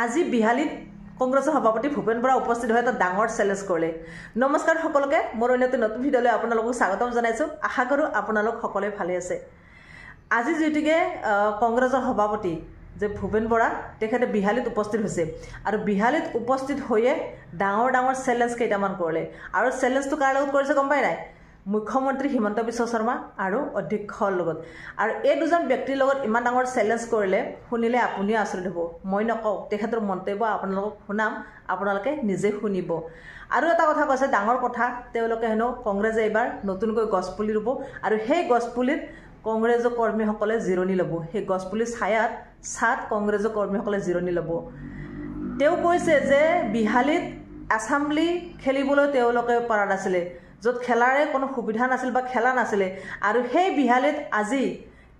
আজি বিহালীত কংগ্ৰেছৰ সভাপতি ভূপেন বৰা উপস্থিত হৈ এটা ডাঙৰ চেলেঞ্জ কৰিলে। নমস্কাৰ সকলোকে, মোৰ অন্যটো নতুন ভিডিঅ'লৈ আপোনালোকক স্বাগতম জনাইছোঁ। আশা কৰোঁ আপোনালোক সকলোৱে ভালে আছে। আজি যিহেতুকে কংগ্ৰেছৰ সভাপতি যে ভূপেন বৰা তেখেতে বিহালীত উপস্থিত হৈছে আৰু বিহালীত উপস্থিত হৈয়ে ডাঙৰ ডাঙৰ চেলেঞ্জ কেইটামান কৰিলে আৰু চেলেঞ্জটো কাৰ লগত কৰিছে গম পাই নাই? মুখ্যমন্ত্ৰী হিমন্ত বিশ্ব শৰ্মা আৰু অধ্যক্ষৰ লগত। আৰু এই দুজন ব্যক্তিৰ লগত ইমান ডাঙৰ চেলেঞ্জ কৰিলে শুনিলে আপুনিও আচৰিত হ'ব। মই নকওঁ, তেখেতৰ মন্তব্য আপোনালোকক শুনাম, আপোনালোকে নিজে শুনিব। আৰু এটা কথা কৈছে, ডাঙৰ কথা, তেওঁলোকে হেনো কংগ্ৰেছে এইবাৰ নতুনকৈ গছপুলি ৰুব আৰু সেই গছপুলিত কংগ্ৰেছৰ কৰ্মীসকলে জিৰণি ল'ব। সেই গছপুলিৰ ছাত কংগ্ৰেছৰ কৰ্মীসকলে জিৰণি ল'ব। তেওঁ কৈছে যে বিহালীত এছাম্বলি খেলিবলৈ তেওঁলোকে পৰা নাছিলে, য'ত খেলাৰে কোনো সুবিধা নাছিল বা খেলা নাছিলে, আৰু সেই বিহালীত আজি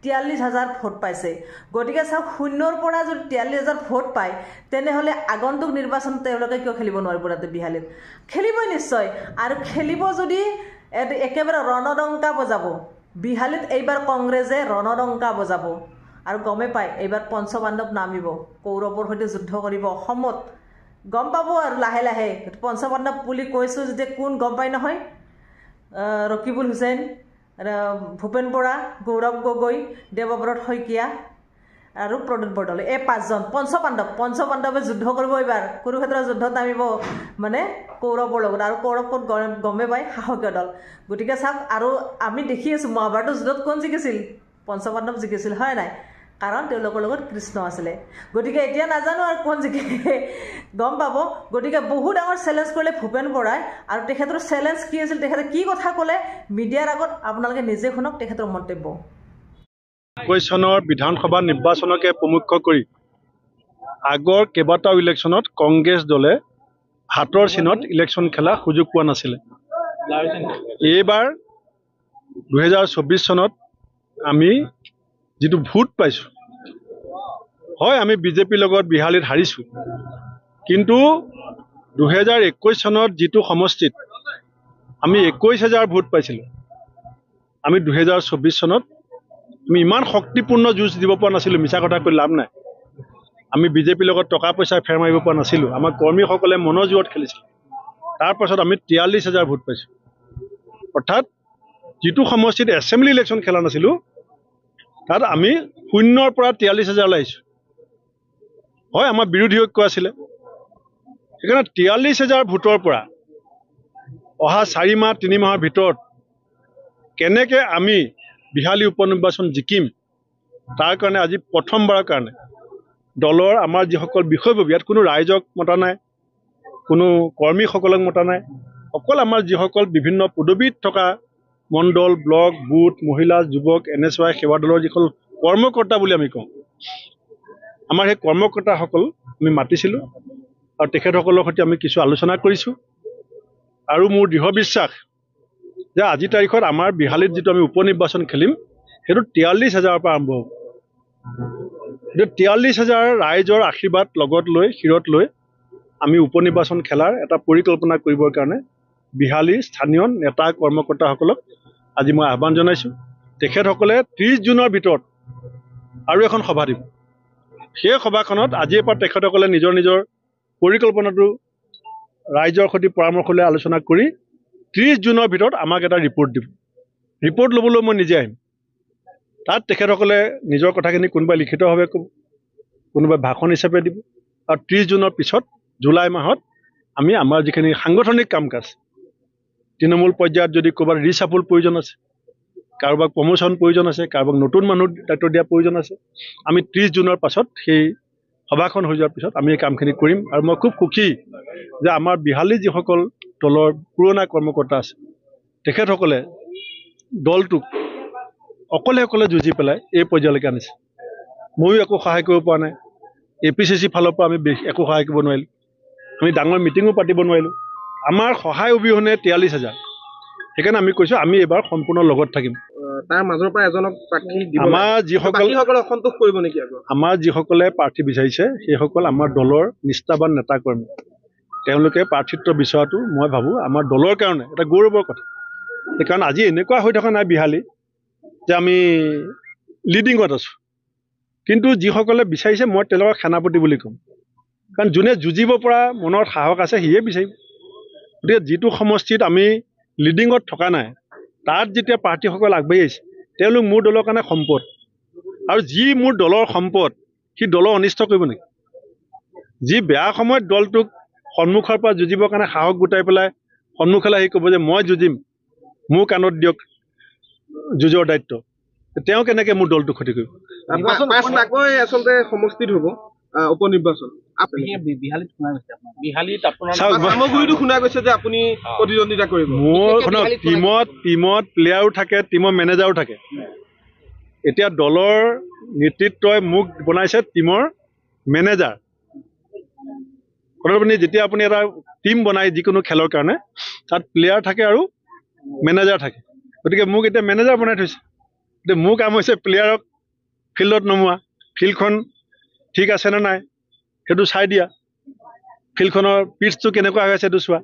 43,000 ভোট পাইছে। গতিকে চাওক, 0ৰ পৰা যদি 43,000 ভোট পায় তেনেহ'লে আগন্তুক নিৰ্বাচন তেওঁলোকে কিয় খেলিব নোৱাৰিব? তাতে বিহালীত খেলিবই নিশ্চয়, আৰু খেলিব যদি একেবাৰে ৰণডংকা বজাব। বিহালীত এইবাৰ কংগ্ৰেছে ৰণডংকা বজাব আৰু গমেই পায় এইবাৰ পঞ্চপাণ্ডৱ নামিব, কৌৰৱৰ সৈতে যুদ্ধ কৰিব অসমত। গম পাব আৰু লাহে লাহে পঞ্চপাণ্ডৱ বুলি কৈছোঁ যেতিয়া কোন গম পায় নহয়? ৰকিবুল হুছেইন, ভূপেন বৰা, গৌৰৱ গগৈ, দেৱব্ৰত শইকীয়া আৰু প্ৰদ্যুৎ বৰদলৈ, এই 5জন পঞ্চপাণ্ডৱে যুদ্ধ কৰিব। এইবাৰ কুৰুক্ষেত্ৰৰ যুদ্ধত নামিব মানে কৌৰৱৰ লগত, আৰু কৌৰৱ ক'ত গমেই পায়, শাসকীয় দল। গতিকে চাওক, আৰু আমি দেখি আছোঁ মহাভাৰতৰ যুদ্ধত কোন জিকিছিল? পঞ্চপাণ্ডৱ জিকিছিল, হয় নাই? কাৰণ তেওঁলোকৰ লগত কৃষ্ণ আছিলে। গতিকে এতিয়া নাজানো আৰু কোন জিকে, গম পাব। গতিকে বহু ডাঙৰ চেলেঞ্জ কৰিলে ভূপেন বৰাই, আৰু তেখেতৰ চেলেঞ্জ কি আছিল, তেখেতে কি কথা ক'লে মিডিয়াৰ আগত আপোনালোকে নিজে শুনক তেখেতৰ মন্তব্য। 21 চনৰ বিধানসভা নিৰ্বাচনকে প্ৰমুখ্য কৰি আগৰ কেইবাটাও ইলেকশ্যনত কংগ্ৰেছ দলে হাতৰ চিনত ইলেকশ্যন খেলা সুযোগ পোৱা নাছিলে। এইবাৰ 2024 চনত আমি যিটো ভোট পাইছোঁ, হয় আমি বিজেপিৰ লগত বিহালীত হাৰিছোঁ, কিন্তু 2021 চনত যিটো সমষ্টিত আমি 21,000 ভোট পাইছিলোঁ, আমি 2024 চনত আমি ইমান শক্তিপূৰ্ণ যুঁজ দিব পৰা নাছিলোঁ। মিছা কথা কৈ লাভ নাই। আমি বিজেপিৰ লগত টকা পইচা ফেৰ মাৰিব পৰা নাছিলোঁ। আমাৰ কৰ্মীসকলে মনৰ জোৰত খেলিছিল। তাৰপাছত আমি 43,000 ভোট পাইছোঁ। অৰ্থাৎ যিটো সমষ্টিত এছেম্বলি ইলেকশ্যন খেলা নাছিলোঁ, তাত আমি 0ৰ পৰা 43,000 আহিছোঁ। হয় আমাৰ বিৰোধী ঐক্য আছিলে, সেইকাৰণে 43,000 ভোটৰ পৰা অহা 4 মাহ 3 মাহৰ ভিতৰত কেনেকৈ আমি বিহালী উপ নিৰ্বাচন জিকিম, তাৰ কাৰণে আজি প্ৰথমবাৰৰ কাৰণে দলৰ আমাৰ যিসকল বিষয়ববী, ইয়াত কোনো ৰাইজক মতা নাই, কোনো কৰ্মীসকলক মতা নাই, অকল আমাৰ যিসকল বিভিন্ন পদবীত থকা মণ্ডল, ব্লক, বুথ, মহিলা, যুৱক, NSY সেৱা দলৰ যিসকল কৰ্মকৰ্তা বুলি আমি কওঁ, আমাৰ সেই কৰ্মকৰ্তাসকল আমি মাতিছিলোঁ আৰু তেখেতসকলৰ সৈতে আমি কিছু আলোচনা কৰিছোঁ। আৰু মোৰ দৃঢ় বিশ্বাস যে আজিৰ তাৰিখত আমাৰ বিহালীত যিটো আমি উপ নিৰ্বাচন খেলিম, সেইটো 43,000ৰ পৰা আৰম্ভ হ'ব। কিন্তু 43,000 ৰাইজৰ আশীৰ্বাদ লগত লৈ, শিৰত লৈ আমি উপ নিৰ্বাচন খেলাৰ এটা পৰিকল্পনা কৰিবৰ কাৰণে বিহালীৰ স্থানীয় নেতা কৰ্মকৰ্তাসকলক আজি মই আহ্বান জনাইছোঁ। তেখেতসকলে 30 জুনৰ ভিতৰত আৰু এখন সভা দিব। সেই সভাখনত আজিৰ পৰা তেখেতসকলে নিজৰ নিজৰ পৰিকল্পনাটো ৰাইজৰ সৈতে পৰামৰ্শ লৈ আলোচনা কৰি 30 জুনৰ ভিতৰত আমাক এটা ৰিপৰ্ট দিব। ৰিপৰ্ট ল'বলৈ মই নিজে আহিম। তাত তেখেতসকলে নিজৰ কথাখিনি কোনোবাই লিখিতভাৱে ক'ব, কোনোবাই ভাষণ হিচাপে দিব, আৰু 30 জুনৰ পিছত জুলাই মাহত আমি আমাৰ যিখিনি সাংগঠনিক কাম কাজ, তৃণমূল পৰ্যায়ত যদি ক'ৰবাত ৰিচাফল প্ৰয়োজন আছে, কাৰোবাক প্ৰমোশ্যন প্ৰয়োজন আছে, কাৰোবাক নতুন মানুহ দায়িত্ব দিয়াৰ প্ৰয়োজন আছে, আমি 30 জুনৰ পাছত সেই সভাখন হৈ যোৱাৰ পিছত আমি এই কামখিনি কৰিম। আৰু মই খুব সুখী যে আমাৰ বিহালীৰ যিসকল দলৰ পুৰণা কৰ্মকৰ্তা আছে, তেখেতসকলে দলটোক অকলে যুঁজি পেলাই এই পৰ্যায়লৈকে আনিছে। ময়ো একো সহায় কৰিব পৰা নাই, APCC ফালৰ পৰা আমি একো সহায় কৰিব নোৱাৰিলোঁ, আমি ডাঙৰ মিটিঙো পাতিব নোৱাৰিলোঁ। আমাৰ সহায় অবিহনে 43,000। সেইকাৰণে আমি কৈছোঁ আমি এইবাৰ সম্পূৰ্ণ লগত থাকিম। তাৰ মাজৰ পৰা এজনক প্ৰাৰ্থী দিব। আমাৰ যিসকলে অসন্তোষ কৰিব নেকি? আমাৰ যিসকলে প্ৰাৰ্থী বিচাৰিছে সেইসকল আমাৰ দলৰ নিষ্ঠাবান নেতা কৰ্মী। তেওঁলোকে প্ৰাৰ্থিত্ব বিচৰাটো মই ভাবোঁ আমাৰ দলৰ কাৰণে এটা গৌৰৱৰ কথা। সেইকাৰণে আজি এনেকুৱা হৈ থকা নাই বিহালী যে আমি লিডিঙত আছোঁ, কিন্তু যিসকলে বিচাৰিছে মই তেওঁলোকক সেনাপতি বুলি ক'ম। কাৰণ যোনে যুঁজিব পৰা মনৰ সাহস আছে সিয়ে বিচাৰিব। গতিকে যিটো সমষ্টিত আমি লিডিঙত থকা নাই তাত যেতিয়া প্ৰাৰ্থীসকল আগবাঢ়ি আহিছে তেওঁলোক মোৰ দলৰ কাৰণে সম্পদ, আৰু যি মোৰ দলৰ সম্পদ সি দলৰ অনিষ্ট কৰিব নেকি? যি বেয়া সময়ত দলটোক সন্মুখৰ পৰা যুঁজিবৰ কাৰণে সাহস গোটাই পেলাই সন্মুখলৈ আহি ক'ব যে মই যুঁজিম, মোৰ কাণত দিয়ক যুঁজৰ দায়িত্ব, তেওঁ কেনেকৈ মোৰ দলটো ক্ষতি কৰিব? পাঁচটাকৈ আচলতে সমষ্টিত হ'ব উপনিৰ্বাচন। সামগ্ৰীটো শুনা গৈছে যে আপুনি প্ৰতিদ্বন্দ্বিতা কৰিব। মোৰ টিমত প্লেয়াৰো থাকে, টিমৰ মেনেজাৰো থাকে। এতিয়া দলৰ নেতৃত্বই মোক বনাইছে টিমৰ মেনেজাৰ। কথাটো যেতিয়া আপুনি এটা টিম বনাই যিকোনো খেলৰ কাৰণে তাত প্লেয়াৰ থাকে আৰু মেনেজাৰ থাকে। গতিকে মোক এতিয়া মেনেজাৰ বনাই থৈছে। এতিয়া মোৰ কাম হৈছে প্লেয়াৰক ফিল্ডত নমোৱা, ফিল্ডখন ঠিক আছেনে নাই সেইটো চাই দিয়া, ফিল্ডখনৰ পিচটো কেনেকুৱা হৈ আছে সেইটো চোৱা।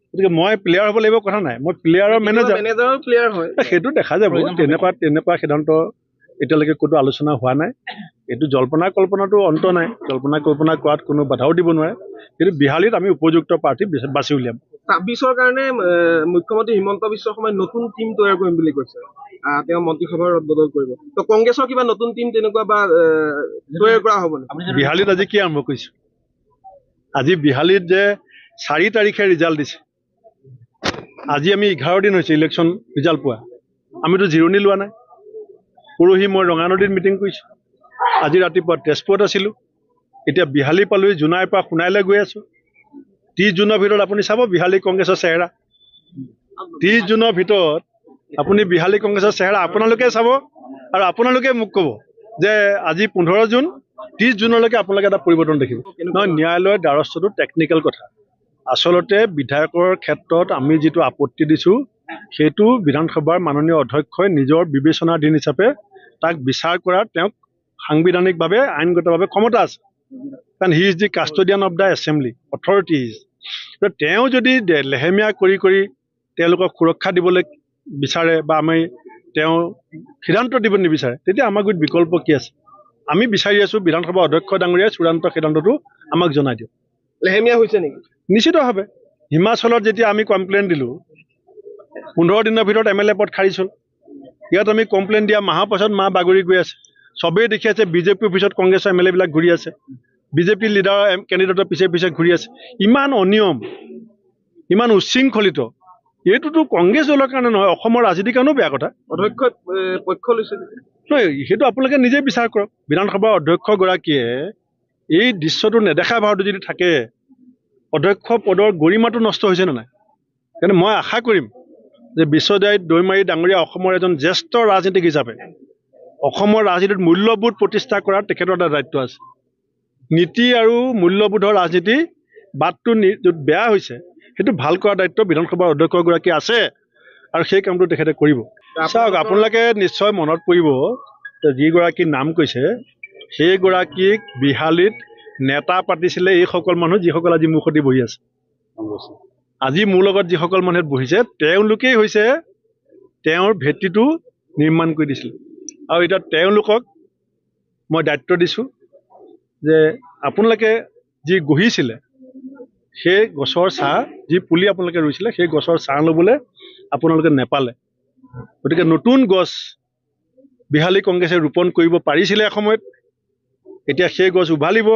গতিকে মই প্লেয়াৰ হ'ব লাগিব কথা নাই, মই প্লেয়াৰৰ মেনেজাৰ প্লেয়াৰ হয়, সেইটো দেখা যাব। তেনেকুৱা সিদ্ধান্ত এতিয়ালৈকে ক'তো আলোচনা হোৱা নাই। এইটো জল্পনা কল্পনাটো অন্ত নাই, জল্পনা কল্পনা কৰাত কোনো বাধাও দিব নোৱাৰে। কিন্তু বিহালীত আমি উপযুক্ত প্ৰাৰ্থী বাছি উলিয়াম। 26ৰ কাৰণে মুখ্যমন্ত্ৰী হিমন্ত বিশ্ব শৰ্মাই নতুন টিম তৈয়াৰ কৰিম বুলি কৈছে। তেওঁ মন্ত্ৰীসভাৰ ৰদবদল কৰিব। তো কংগ্ৰেছৰ কিবা নতুন টিম তেনেকুৱা বা তৈয়াৰ কৰা হ'ব নেকি? বিহালীত আজি কি আৰম্ভ কৰিছো? আজি বিহালীত যে 4 তাৰিখে ৰিজাল্ট দিছে, আজি আমি 11 দিন হৈছে ইলেকশ্যন ৰিজাল্ট পোৱা। আমিতো জিৰণি লোৱা নাই। পৰহি মই ৰঙানদীত মিটিং কৰিছোঁ, আজি ৰাতিপুৱা তেজপুৰত আছিলোঁ, এতিয়া বিহালী পালোহি, জোনাইৰ পৰা সোণাইলৈ গৈ আছোঁ। 30 জুনৰ ভিতৰত আপুনি চাব বিহালী কংগ্ৰেছৰ চেহেৰা। 30 জুনৰ ভিতৰত আপুনি বিহালী কংগ্ৰেছৰ চেহেৰা আপোনালোকে চাব, আৰু আপোনালোকে মোক ক'ব যে আজি 15 জুন, 30 জুনলৈকে আপোনালোকে এটা পৰিৱৰ্তন দেখিব। নহয়, ন্যায়ালয়ৰ দ্বাৰস্থটো টেকনিকেল কথা। আচলতে বিধায়কৰ ক্ষেত্ৰত আমি যিটো আপত্তি দিছোঁ সেইটো বিধানসভাৰ মাননীয় অধ্যক্ষই নিজৰ বিবেচনাধীন হিচাপে তাক বিচাৰ কৰাৰ তেওঁক সাংবিধানিকভাৱে আইনগতভাৱে ক্ষমতা আছে। কাৰণ he is the custodian of the assembly authority is. তেওঁ যদি লেহেমীয়া কৰি তেওঁলোকক সুৰক্ষা দিবলৈ বিচাৰে বা তেওঁ সিদ্ধান্ত দিব নিবিচাৰে, তেতিয়া আমাৰ গুৰিত বিকল্প কি আছে? আমি বিচাৰি আছোঁ বিধানসভা অধ্যক্ষ ডাঙৰীয়াই চূড়ান্ত সিদ্ধান্তটো আমাক জনাই দিয়ক। লেহেমীয়া হৈছে নেকি? নিশ্চিতভাৱে। হিমাচলত যেতিয়া আমি কমপ্লেইন দিলোঁ 15 দিনৰ ভিতৰত MLA পদ খাৰিজ হ'ল। ইয়াত আমি কমপ্লেইন দিয়া মাহৰ পাছত মাহ বাগৰি গৈ আছে। চবেই দেখি আছে বিজেপিৰ অফিচত কংগ্ৰেছৰ MLA বিলাক ঘূৰি আছে, বিজেপি লিডাৰ কেণ্ডিডেটৰ পিছে ঘূৰি আছে। ইমান অনিয়ম, ইমান উচ্ছৃংখলিত, এইটোতো কংগ্ৰেছ দলৰ কাৰণে নহয়, অসমৰ ৰাজনীতিৰ কাৰণেও বেয়া কথা। অধ্যক্ষ পক্ষ লৈছে নহয়, সেইটো আপোনালোকে নিজে বিচাৰ কৰক। বিধানসভাৰ অধ্যক্ষগৰাকীয়ে এই দৃশ্যটো নেদেখা ভাৰতো যদি থাকে, অধ্যক্ষ পদৰ গৰিমাটো নষ্ট হৈছে নে নাই? কিন্তু মই আশা কৰিম যে বিশ্বজিৎ দৈমাৰী ডাঙৰীয়া অসমৰ এজন জ্যেষ্ঠ ৰাজনীতিক হিচাপে অসমৰ ৰাজনীতিত মূল্যবোধ প্ৰতিষ্ঠা কৰাৰ তেখেতৰ এটা দায়িত্ব আছে। নীতি আৰু মূল্যবোধৰ ৰাজনীতি বাটটো বেয়া হৈছে, সেইটো ভাল কৰাৰ দায়িত্ব বিধানসভাৰ অধ্যক্ষগৰাকী আছে, আৰু সেই কামটো তেখেতে কৰিব। চাওক, আপোনালোকে নিশ্চয় মনত পৰিব যিগৰাকী নাম কৈছে সেইগৰাকীক বিহালীত নেতা পাতিছিলে এইসকল মানুহ যিসকল আজি মোৰ সৈতে বহি আছে। আজি মোৰ লগত যিসকল মানুহে বহিছে তেওঁলোকেই হৈছে তেওঁৰ ভেটিটো নিৰ্মাণ কৰি দিছিল। আৰু এতিয়া তেওঁলোকক মই দায়িত্ব দিছোঁ যে আপোনালোকে যি গঢ়িছিলে সেই গছৰ ছাঁ, যি পুলি আপোনালোকে ৰুইছিলে সেই গছৰ ছাঁ ল'বলৈ আপোনালোকে নেপালে। গতিকে নতুন গছ বিহালী কংগ্ৰেছে ৰোপণ কৰিব পাৰিছিলে এসময়ত, এতিয়া সেই গছ উভালিব।